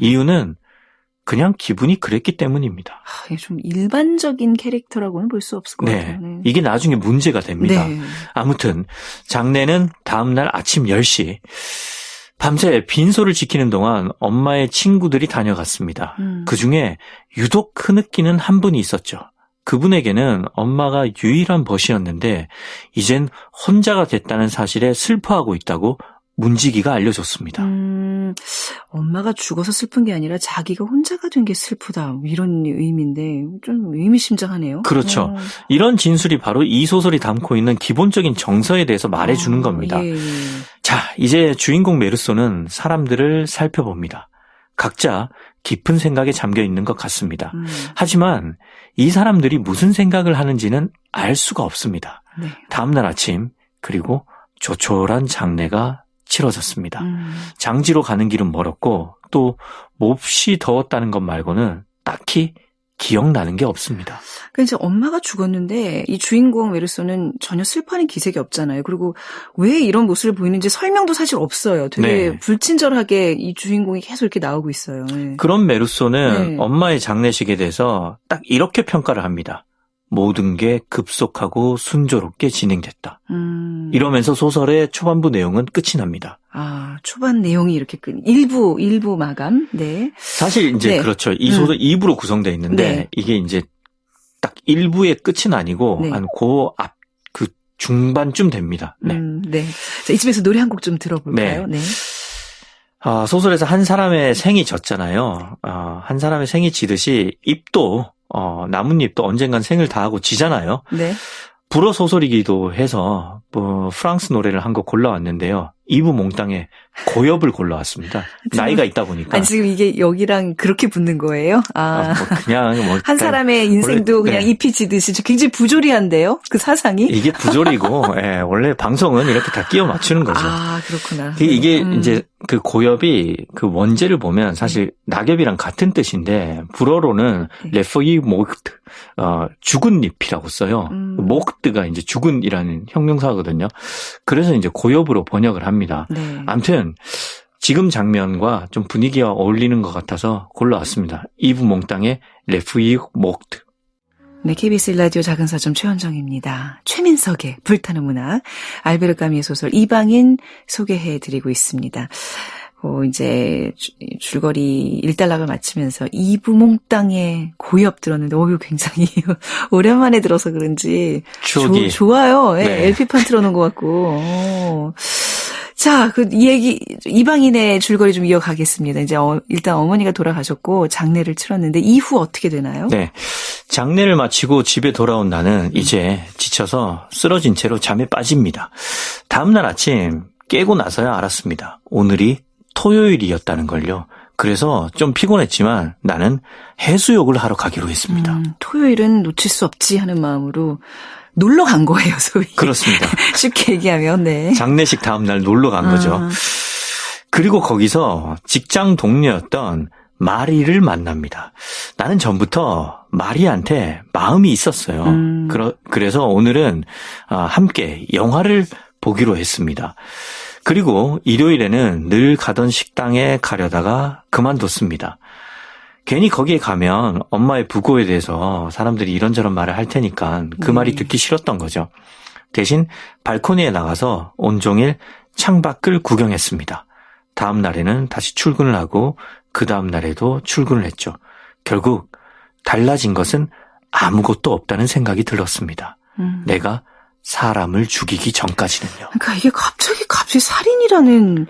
이유는 그냥 기분이 그랬기 때문입니다. 좀 일반적인 캐릭터라고는 볼 수 없을 것 같아요. 이게 나중에 문제가 됩니다. 아무튼 장례는 다음날 아침 10시. 밤새 빈소를 지키는 동안 엄마의 친구들이 다녀갔습니다. 그중에 유독 흐느끼는 한 분이 있었죠. 그분에게는 엄마가 유일한 벗이었는데 이젠 혼자가 됐다는 사실에 슬퍼하고 있다고 문지기가 알려줬습니다. 엄마가 죽어서 슬픈 게 아니라 자기가 혼자가 된 게 슬프다. 이런 의미인데 좀 의미심장하네요. 그렇죠. 이런 진술이 바로 이 소설이 담고 있는 기본적인 정서에 대해서 말해주는 겁니다. 자, 이제 주인공 메르소는 사람들을 살펴봅니다. 각자 깊은 생각에 잠겨 있는 것 같습니다. 하지만 이 사람들이 무슨 생각을 하는지는 알 수가 없습니다. 다음날 아침 그리고 조촐한 장례가 치러졌습니다. 장지로 가는 길은 멀었고 또 몹시 더웠다는 것 말고는 딱히 기억나는 게 없습니다. 그러니까 이제 엄마가 죽었는데 이 주인공 메르소는 전혀 슬퍼하는 기색이 없잖아요. 그리고 왜 이런 모습을 보이는지 설명도 사실 없어요. 되게 불친절하게 이 주인공이 계속 이렇게 나오고 있어요. 그런 메르소는 엄마의 장례식에 대해서 딱 이렇게 평가를 합니다. 모든 게 급속하고 순조롭게 진행됐다. 이러면서 소설의 초반부 내용은 끝이 납니다. 아, 초반 내용이 이렇게 일부 마감. 네. 사실 이제 네. 그렇죠. 이 소설 2부로 구성되어 있는데 네. 이게 이제 딱 1부의 끝은 아니고 네. 한 그 중반쯤 됩니다. 네. 네. 자, 이쯤에서 노래 한 곡 좀 들어볼까요? 네. 소설에서 한 사람의 생이 졌잖아요. 한 사람의 생이 지듯이 잎도 나뭇잎도 언젠간 생을 다하고 지잖아요. 네. 불어 소설이기도 해서 프랑스 노래를 한 곡 골라왔는데요. 이브 몽땅의 고엽을 골라왔습니다. 나이가 있다 보니까. 아니, 지금 이게 여기랑 그렇게 붙는 거예요? 그냥 한 사람의 인생도 원래, 그냥 잎이 지듯이 굉장히 부조리한데요? 그 사상이? 이게 부조리고 예, 원래 방송은 이렇게 다 끼워 맞추는 거죠. 아, 그렇구나. 이게 이제 그 고엽이 그 원제를 보면 사실 낙엽이랑 같은 뜻인데 불어로는 레포이 모크트 죽은 잎이라고 써요. 모크트가 이제 죽은이라는 형용사거든요. 그래서 이제 고엽으로 번역을 합니다. 네. 아무튼 지금 장면과 좀 분위기와 어울리는 것 같아서 골라왔습니다. 이브 몽땅의 레포이 모크트. 네, KBS 라디오 작은 서점 최현정입니다. 최민석의 불타는 문학, 알베르 까뮈의 소설 이방인 소개해드리고 있습니다. 이제 줄거리 일단락을 마치면서 이브 몽땅의 고엽 들었는데, 굉장히 오랜만에 들어서 그런지 추억이 좋아요. 네. LP판 틀어놓은 것 같고. 자, 이 얘기, 이방인의 줄거리 좀 이어가겠습니다. 이제 일단 어머니가 돌아가셨고 장례를 치렀는데 이후 어떻게 되나요? 네. 장례를 마치고 집에 돌아온 나는 이제 지쳐서 쓰러진 채로 잠에 빠집니다. 다음날 아침 깨고 나서야 알았습니다. 오늘이 토요일이었다는 걸요. 그래서 좀 피곤했지만 나는 해수욕을 하러 가기로 했습니다. 토요일은 놓칠 수 없지 하는 마음으로 놀러 간 거예요, 소위. 그렇습니다. 쉽게 얘기하면, 네. 장례식 다음날 놀러 간 거죠. 그리고 거기서 직장 동료였던 마리를 만납니다. 나는 전부터 마리한테 마음이 있었어요. 그래서 오늘은 함께 영화를 보기로 했습니다. 그리고 일요일에는 늘 가던 식당에 가려다가 그만뒀습니다. 괜히 거기에 가면 엄마의 부고에 대해서 사람들이 이런저런 말을 할 테니까 그 말이 듣기 싫었던 거죠. 대신 발코니에 나가서 온종일 창밖을 구경했습니다. 다음 날에는 다시 출근을 하고 그 다음 날에도 출근을 했죠. 결국 달라진 것은 아무것도 없다는 생각이 들었습니다. 내가 사람을 죽이기 전까지는요. 그러니까 이게 갑자기 살인이라는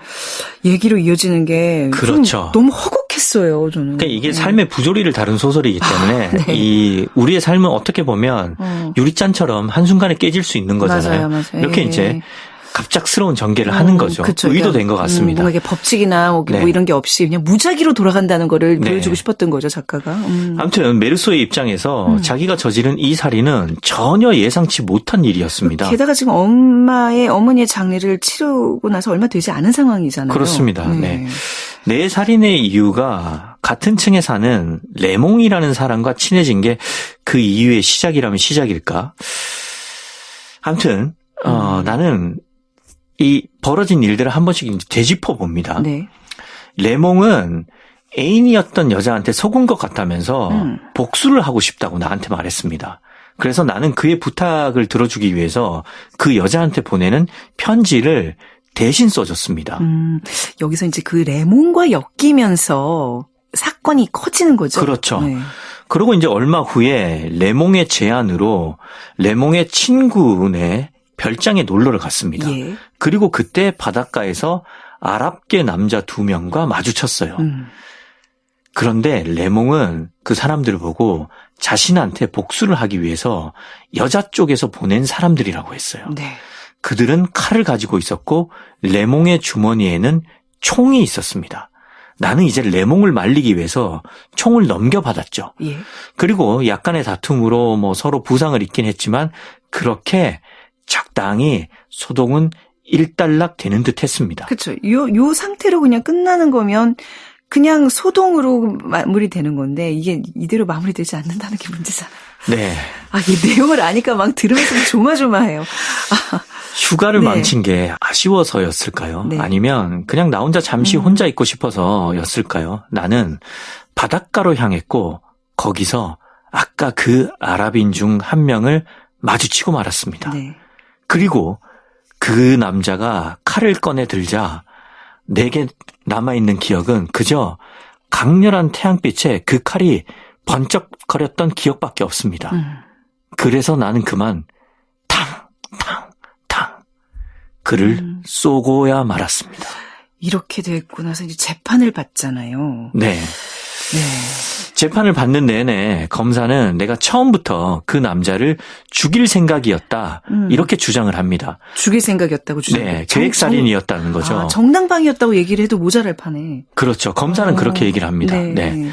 얘기로 이어지는 게 그렇죠. 너무 허걱했어요, 저는. 그러니까 이게 삶의 부조리를 다룬 소설이기 때문에 네. 우리의 삶은 어떻게 보면 유리잔처럼 한순간에 깨질 수 있는 거잖아요. 맞아요. 이렇게 이제 갑작스러운 전개를 하는 거죠. 그쵸, 의도된 것 같습니다. 뭔가 이게 법칙이나 뭐 이런 게 없이 그냥 무작위로 돌아간다는 거를 보여주고 싶었던 거죠, 작가가. 아무튼 메르소의 입장에서 자기가 저지른 이 살인은 전혀 예상치 못한 일이었습니다. 게다가 지금 어머니의 장례를 치르고 나서 얼마 되지 않은 상황이잖아요. 그렇습니다. 네. 내 살인의 이유가 같은 층에 사는 레몽이라는 사람과 친해진 게 그 이유의 시작이라면 시작일까? 아무튼 나는 이 벌어진 일들을 한 번씩 되짚어 봅니다. 네. 레몽은 애인이었던 여자한테 속은 것 같다면서 복수를 하고 싶다고 나한테 말했습니다. 그래서 나는 그의 부탁을 들어주기 위해서 그 여자한테 보내는 편지를 대신 써줬습니다. 여기서 이제 그 레몽과 엮이면서 사건이 커지는 거죠. 그렇죠. 네. 그리고 이제 얼마 후에 레몽의 제안으로 레몽의 친구네 별장에 놀러를 갔습니다. 예. 그리고 그때 바닷가에서 아랍계 남자 2명과 마주쳤어요. 그런데 레몽은 그 사람들을 보고 자신한테 복수를 하기 위해서 여자 쪽에서 보낸 사람들이라고 했어요. 네. 그들은 칼을 가지고 있었고 레몽의 주머니에는 총이 있었습니다. 나는 이제 레몽을 말리기 위해서 총을 넘겨받았죠. 예. 그리고 약간의 다툼으로 서로 부상을 입긴 했지만 그렇게 적당히 소동은 일단락 되는 듯 했습니다. 그렇죠. 요 상태로 그냥 끝나는 거면 그냥 소동으로 마무리되는 건데 이게 이대로 마무리되지 않는다는 게 문제잖아요. 네. 이 내용을 아니까 막 들으면서 조마조마해요. 휴가를 망친 게 아쉬워서였을까요? 네. 아니면 그냥 나 혼자 잠시 혼자 있고 싶어서였을까요? 나는 바닷가로 향했고 거기서 아까 그 아랍인 중 한 명을 마주치고 말았습니다. 네. 그리고 그 남자가 칼을 꺼내 들자 내게 남아있는 기억은 그저 강렬한 태양빛에 그 칼이 번쩍거렸던 기억밖에 없습니다. 그래서 나는 그만 탕 그를 쏘고야 말았습니다. 이렇게 됐고 나서 이제 재판을 받잖아요. 네. 재판을 받는 내내 검사는 내가 처음부터 그 남자를 죽일 생각이었다. 이렇게 주장을 합니다. 죽일 생각이었다고 주장해요? 네. 계획살인이었다는 거죠. 정당방위였다고 얘기를 해도 모자랄 판에. 그렇죠. 검사는 그렇게 얘기를 합니다. 네.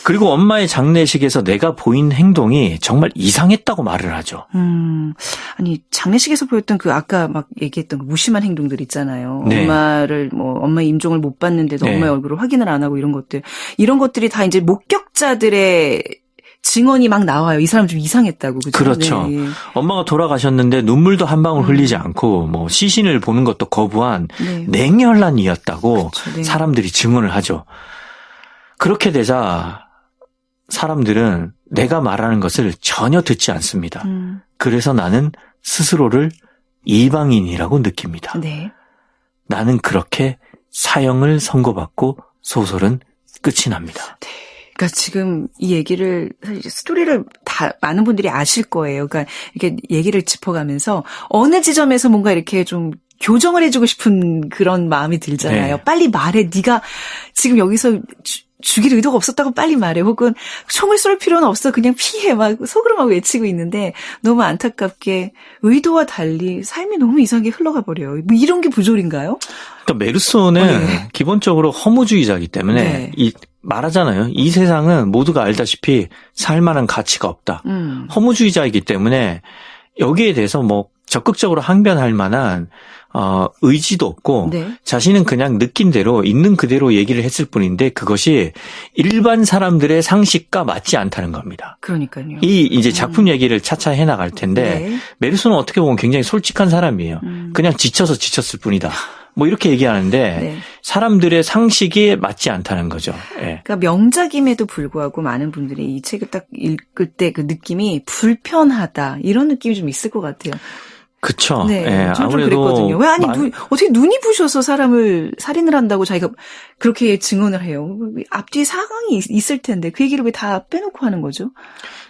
그리고 엄마의 장례식에서 내가 보인 행동이 정말 이상했다고 말을 하죠. 아니 장례식에서 보였던 그 아까 막 얘기했던 그 무심한 행동들 있잖아요. 네. 엄마를 엄마의 임종을 못 봤는데도 네. 엄마의 얼굴을 확인을 안 하고 이런 것들이 다 이제 목격자들의 증언이 막 나와요. 이 사람 좀 이상했다고. 그죠? 그렇죠. 네. 엄마가 돌아가셨는데 눈물도 한 방울 흘리지 않고 뭐 시신을 보는 것도 거부한 냉혈한이었다고 그렇죠. 네. 사람들이 증언을 하죠. 그렇게 되자 사람들은 내가 말하는 것을 전혀 듣지 않습니다. 그래서 나는 스스로를 이방인이라고 느낍니다. 네. 나는 그렇게 사형을 선고받고 소설은 끝이 납니다. 네. 그러니까 지금 이 얘기를 스토리를 다 많은 분들이 아실 거예요. 그러니까 이렇게 얘기를 짚어가면서 어느 지점에서 뭔가 이렇게 좀 교정을 해주고 싶은 그런 마음이 들잖아요. 네. 빨리 말해. 네가 지금 여기서 죽일 의도가 없었다고 빨리 말해. 혹은 총을 쏠 필요는 없어. 그냥 피해. 막 속으로 막 외치고 있는데 너무 안타깝게 의도와 달리 삶이 너무 이상하게 흘러가 버려요. 뭐 이런 게 부조리인가요? 그러니까 메르소는 기본적으로 허무주의자이기 때문에 말하잖아요. 이 세상은 모두가 알다시피 살만한 가치가 없다. 허무주의자이기 때문에 여기에 대해서 뭐 적극적으로 항변할 만한 의지도 없고 자신은 그냥 느낀 대로 있는 그대로 얘기를 했을 뿐인데 그것이 일반 사람들의 상식과 맞지 않다는 겁니다. 그러니까요. 이 이제 작품 얘기를 차차 해나갈 텐데 메르소는 어떻게 보면 굉장히 솔직한 사람이에요. 그냥 지쳐서 지쳤을 뿐이다. 뭐 이렇게 얘기하는데 사람들의 상식에 맞지 않다는 거죠. 그러니까 명작임에도 불구하고 많은 분들이 이 책을 딱 읽을 때 그 느낌이 불편하다 이런 느낌이 좀 있을 것 같아요. 그쵸. 네, 좀 그랬거든요. 왜 어떻게 눈이 부셔서 사람을 살인을 한다고 자기가 그렇게 증언을 해요. 앞뒤에 상황이 있을 텐데 그 얘기를 왜 다 빼놓고 하는 거죠?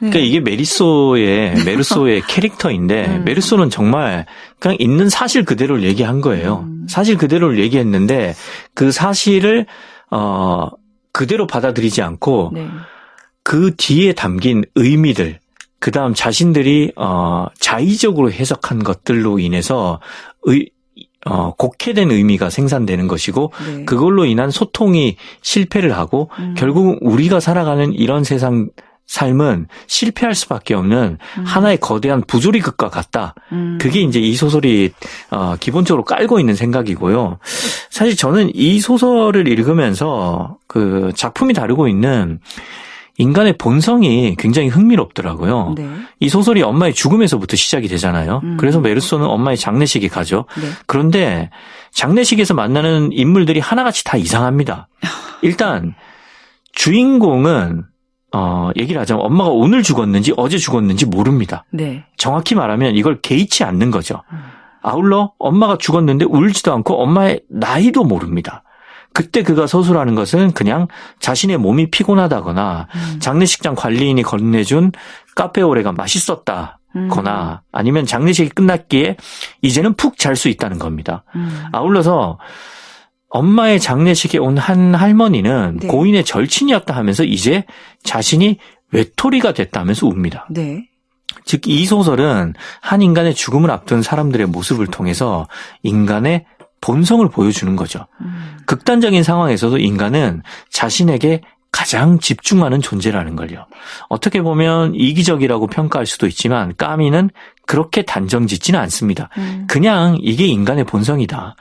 네. 그러니까 이게 메르소의 캐릭터인데 메르소는 정말 그냥 있는 사실 그대로를 얘기한 거예요. 사실 그대로를 얘기했는데 그 사실을 그대로 받아들이지 않고 그 뒤에 담긴 의미들 그다음 자신들이 자의적으로 해석한 것들로 인해서 곡해된 의미가 생산되는 것이고 그걸로 인한 소통이 실패를 하고 결국 우리가 살아가는 이런 세상 삶은 실패할 수밖에 없는 하나의 거대한 부조리극과 같다. 그게 이제 이 소설이 기본적으로 깔고 있는 생각이고요. 사실 저는 이 소설을 읽으면서 그 작품이 다루고 있는 인간의 본성이 굉장히 흥미롭더라고요. 이 소설이 엄마의 죽음에서부터 시작이 되잖아요. 그래서 메르소는 엄마의 장례식에 가죠. 그런데 장례식에서 만나는 인물들이 하나같이 다 이상합니다. 일단 주인공은 얘기를 하자면 엄마가 오늘 죽었는지 어제 죽었는지 모릅니다. 정확히 말하면 이걸 개의치 않는 거죠. 아울러 엄마가 죽었는데 울지도 않고 엄마의 나이도 모릅니다. 그때 그가 서술하는 것은 그냥 자신의 몸이 피곤하다거나 장례식장 관리인이 건네준 카페오레가 맛있었다거나 아니면 장례식이 끝났기에 이제는 푹 잘 수 있다는 겁니다. 아울러서 엄마의 장례식에 온 한 할머니는 고인의 절친이었다 하면서 이제 자신이 외톨이가 됐다면서 웁니다. 즉 이 소설은 한 인간의 죽음을 앞둔 사람들의 모습을 통해서 인간의 본성을 보여주는 거죠. 극단적인 상황에서도 인간은 자신에게 가장 집중하는 존재라는 걸요. 어떻게 보면 이기적이라고 평가할 수도 있지만 까미는 그렇게 단정 짓지는 않습니다. 그냥 이게 인간의 본성이다.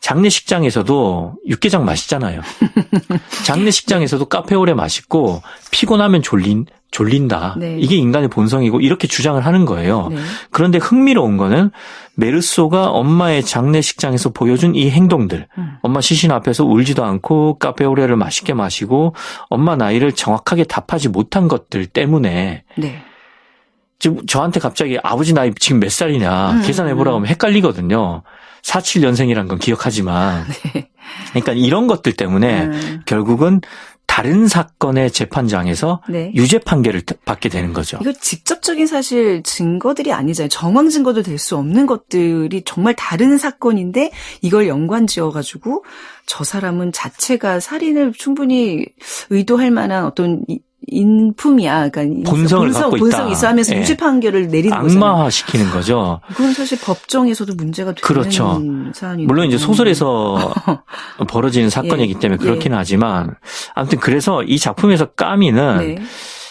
장례식장에서도 육개장 맛있잖아요. 장례식장에서도 카페오레 맛있고 피곤하면 졸린다. 네. 이게 인간의 본성이고 이렇게 주장을 하는 거예요. 네. 그런데 흥미로운 거는 메르소가 엄마의 장례식장에서 보여준 이 행동들. 엄마 시신 앞에서 울지도 않고 카페오레를 맛있게 마시고 엄마 나이를 정확하게 답하지 못한 것들 때문에 네. 지금 저한테 갑자기 아버지 나이 지금 몇 살이냐 계산해보라고 하면 헷갈리거든요. 47년생이란 건 기억하지만. 네. 그러니까 이런 것들 때문에 결국은 다른 사건의 재판장에서 네. 유죄 판결을 받게 되는 거죠. 이거 직접적인 사실 증거들이 아니잖아요. 정황 증거도 될 수 없는 것들이 정말 다른 사건인데 이걸 연관 지어가지고 저 사람은 자체가 살인을 충분히 의도할 만한 어떤 인품이야. 그러니까 본성을 갖고 있다. 본성이 있어 하면서 유죄 판결을 내리는 거죠. 악마화시키는 거죠. 그건 사실 법정에서도 문제가 되는 그렇죠. 사안이죠. 물론 이제 소설에서 벌어지는 사건이기 때문에 그렇긴 하지만 아무튼 그래서 이 작품에서 까미는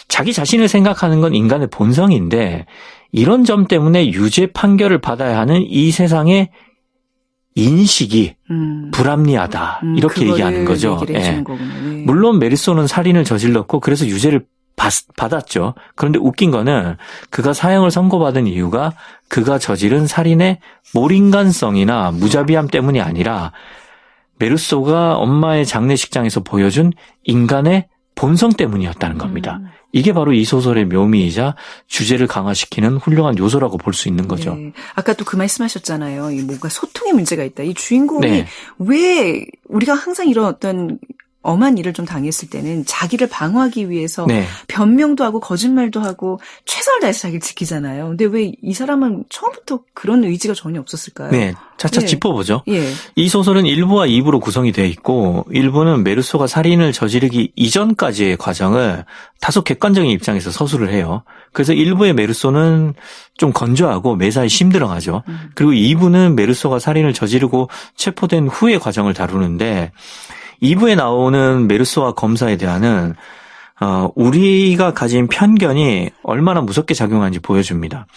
자기 자신을 생각하는 건 인간의 본성인데 이런 점 때문에 유죄 판결을 받아야 하는 이 세상의 인식이 불합리하다 이렇게 얘기하는 거죠. 예. 물론 메르소는 살인을 저질렀고 그래서 유죄를 받았죠. 그런데 웃긴 거는 그가 사형을 선고받은 이유가 그가 저지른 살인의 몰인간성이나 무자비함 때문이 아니라 메르소가 엄마의 장례식장에서 보여준 인간의 본성 때문이었다는 겁니다. 이게 바로 이 소설의 묘미이자 주제를 강화시키는 훌륭한 요소라고 볼 수 있는 거죠. 네. 아까 또 그 말씀하셨잖아요. 이 뭔가 소통의 문제가 있다. 이 주인공이 왜 우리가 항상 이런 어떤 엄한 일을 좀 당했을 때는 자기를 방어하기 위해서 변명도 하고 거짓말도 하고 최선을 다해서 자기를 지키잖아요. 근데 왜 이 사람은 처음부터 그런 의지가 전혀 없었을까요? 네. 차차 짚어보죠. 이 소설은 1부와 2부로 구성이 되어 있고 1부는 메르소가 살인을 저지르기 이전까지의 과정을 다소 객관적인 입장에서 서술을 해요. 그래서 1부의 메르소는 좀 건조하고 매사에 심드렁하죠. 그리고 2부는 메르소가 살인을 저지르고 체포된 후의 과정을 다루는데 2부에 나오는 메르소와 검사에 대한은 우리가 가진 편견이 얼마나 무섭게 작용하는지 보여줍니다.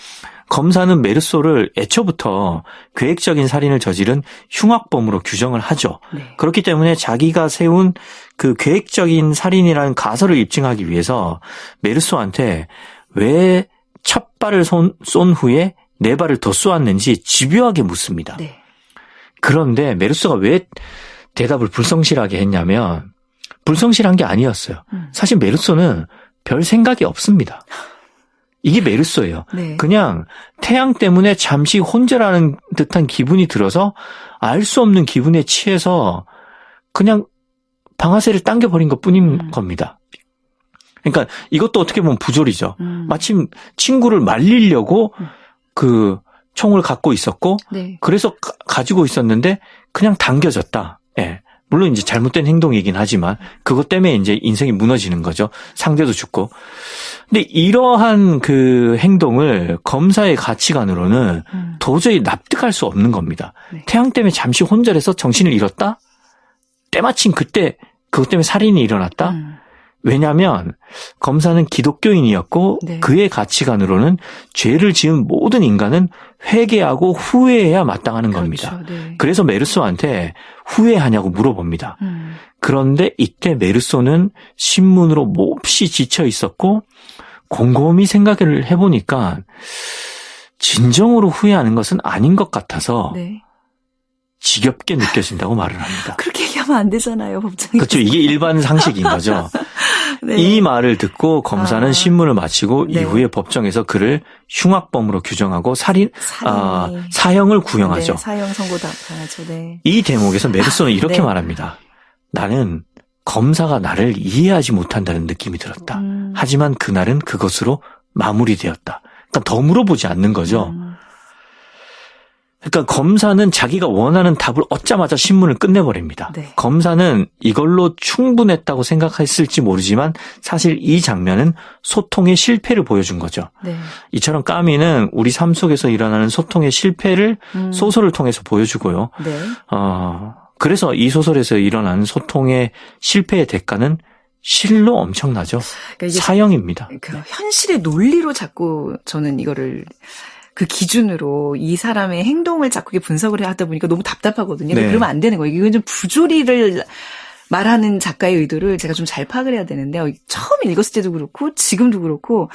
검사는 메르소를 애초부터 계획적인 살인을 저지른 흉악범으로 규정을 하죠. 그렇기 때문에 자기가 세운 그 계획적인 살인이라는 가설을 입증하기 위해서 메르소한테 왜 첫 발을 쏜 후에 네 발을 더 쏘았는지 집요하게 묻습니다. 그런데 메르소가 왜 대답을 불성실하게 했냐면 불성실한 게 아니었어요. 사실 메르소는 별 생각이 없습니다. 이게 메르소예요. 그냥 태양 때문에 잠시 혼자라는 듯한 기분이 들어서 알 수 없는 기분에 취해서 그냥 방아쇠를 당겨버린 것뿐인 겁니다. 그러니까 이것도 어떻게 보면 부조리죠. 마침 친구를 말리려고 그 총을 갖고 있었고 그래서 가지고 있었는데 그냥 당겨졌다. 물론 이제 잘못된 행동이긴 하지만 그것 때문에 이제 인생이 무너지는 거죠. 상대도 죽고. 근데 이러한 그 행동을 검사의 가치관으로는 도저히 납득할 수 없는 겁니다. 태양 때문에 잠시 혼절해서 정신을 잃었다? 때마침 그때 그것 때문에 살인이 일어났다? 왜냐하면 검사는 기독교인이었고 그의 가치관으로는 죄를 지은 모든 인간은 회개하고 후회해야 마땅하는 겁니다. 그래서 메르소한테 후회하냐고 물어봅니다. 그런데 이때 메르소는 신문으로 몹시 지쳐 있었고 곰곰이 생각을 해보니까 진정으로 후회하는 것은 아닌 것 같아서 지겹게 느껴진다고 말을 합니다. 그렇게 얘기하면 안 되잖아요, 법정에. 그렇죠. 이게 일반 상식인 거죠. 이 말을 듣고 검사는 신문을 마치고 이후에 법정에서 그를 흉악범으로 규정하고 사형을 구형하죠. 사형 선고 당하죠. 이 대목에서 메르소는 이렇게 말합니다. 나는 검사가 나를 이해하지 못한다는 느낌이 들었다. 하지만 그날은 그것으로 마무리되었다. 그러니까 더 물어보지 않는 거죠. 그러니까 검사는 자기가 원하는 답을 얻자마자 신문을 끝내버립니다. 검사는 이걸로 충분했다고 생각했을지 모르지만 사실 이 장면은 소통의 실패를 보여준 거죠. 이처럼 까미는 우리 삶 속에서 일어나는 소통의 실패를 소설을 통해서 보여주고요. 그래서 이 소설에서 일어나는 소통의 실패의 대가는 실로 엄청나죠. 그러니까 사형입니다. 현실의 논리로 자꾸 저는 이거를 그 기준으로 이 사람의 행동을 자꾸 분석을 하다 보니까 너무 답답하거든요. 네. 그러면 안 되는 거예요. 이건 좀 부조리를 말하는 작가의 의도를 제가 좀 잘 파악을 해야 되는데 처음 읽었을 때도 그렇고 지금도 그렇고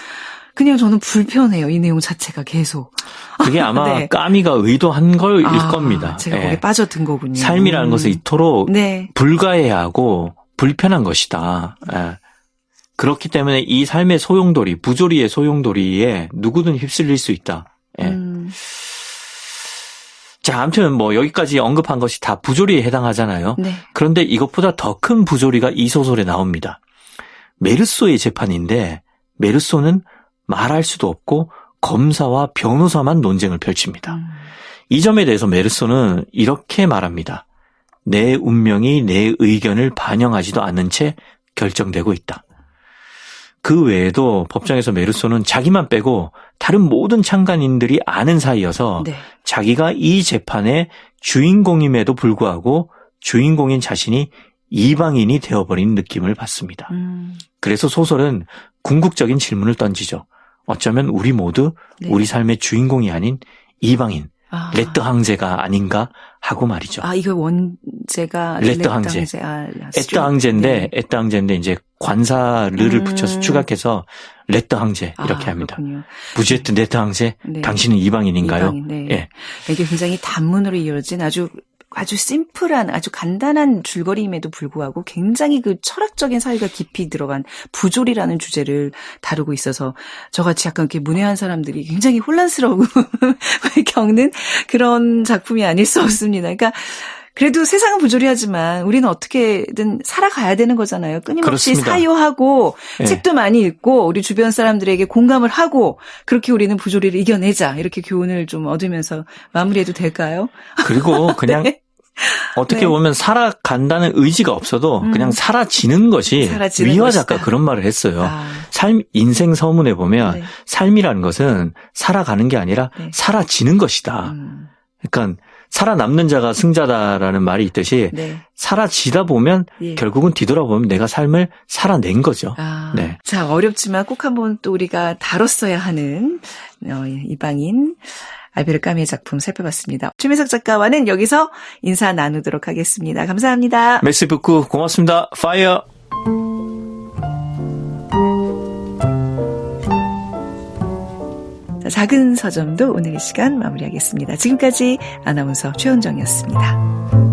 그냥 저는 불편해요. 이 내용 자체가 계속. 그게 아마 네. 까미가 의도한 걸일 겁니다. 제가 거기에 빠져든 거군요. 삶이라는 것을 이토록 네. 불가해하고 불편한 것이다. 그렇기 때문에 이 삶의 소용돌이, 부조리의 소용돌이에 누구든 휩쓸릴 수 있다. 자, 아무튼 뭐 여기까지 언급한 것이 다 부조리에 해당하잖아요. 네. 그런데 이것보다 더 큰 부조리가 이 소설에 나옵니다. 메르소의 재판인데 메르소는 말할 수도 없고 검사와 변호사만 논쟁을 펼칩니다. 이 점에 대해서 메르소는 이렇게 말합니다. 내 운명이 내 의견을 반영하지도 않는 채 결정되고 있다. 그 외에도 법정에서 메르소는 자기만 빼고 다른 모든 참관인들이 아는 사이여서 네. 자기가 이 재판의 주인공임에도 불구하고 주인공인 자신이 이방인이 되어버린 느낌을 받습니다. 그래서 소설은 궁극적인 질문을 던지죠. 어쩌면 우리 모두 네. 우리 삶의 주인공이 아닌 이방인, 레트 항제가 아닌가 하고 말이죠. 이거 원제가 레트 항제. 에트 항제인데, 에트 항제인데 이제 관사를 붙여서 추각해서 레트 항제 이렇게 합니다. 부제트 레트 항제, 네. 당신은 이방인인가요? 이방인, 네. 예. 이게 굉장히 단문으로 이어진 아주 심플한 아주 간단한 줄거리임에도 불구하고 굉장히 그 철학적인 사유가 깊이 들어간 부조리라는 주제를 다루고 있어서 저같이 약간 이렇게 문외한 사람들이 굉장히 혼란스러움을 겪는 그런 작품이 아닐 수 없습니다. 그러니까 그래도 세상은 부조리하지만 우리는 어떻게든 살아가야 되는 거잖아요. 끊임없이 그렇습니다. 사유하고 네. 책도 많이 읽고 우리 주변 사람들에게 공감을 하고 그렇게 우리는 부조리를 이겨내자. 이렇게 교훈을 좀 얻으면서 마무리해도 될까요? 그리고 그냥 네. 어떻게 네. 보면 살아간다는 의지가 없어도 그냥 사라지는 것이 위화 작가 그런 말을 했어요. 인생 서문에 보면 네. 삶이라는 것은 살아가는 게 아니라 네. 사라지는 것이다. 그러니까 살아남는 자가 승자다라는 말이 있듯이 네. 사라지다 보면 예. 결국은 뒤돌아보면 내가 삶을 살아낸 거죠. 네. 자, 어렵지만 꼭 한번 또 우리가 다뤘어야 하는 이방인 알베르 까미의 작품 살펴봤습니다. 최민석 작가와는 여기서 인사 나누도록 하겠습니다. 감사합니다. 메시 부쿠 고맙습니다. 파이어. 작은 서점도 오늘 이 시간 마무리하겠습니다. 지금까지 아나운서 최현정이었습니다.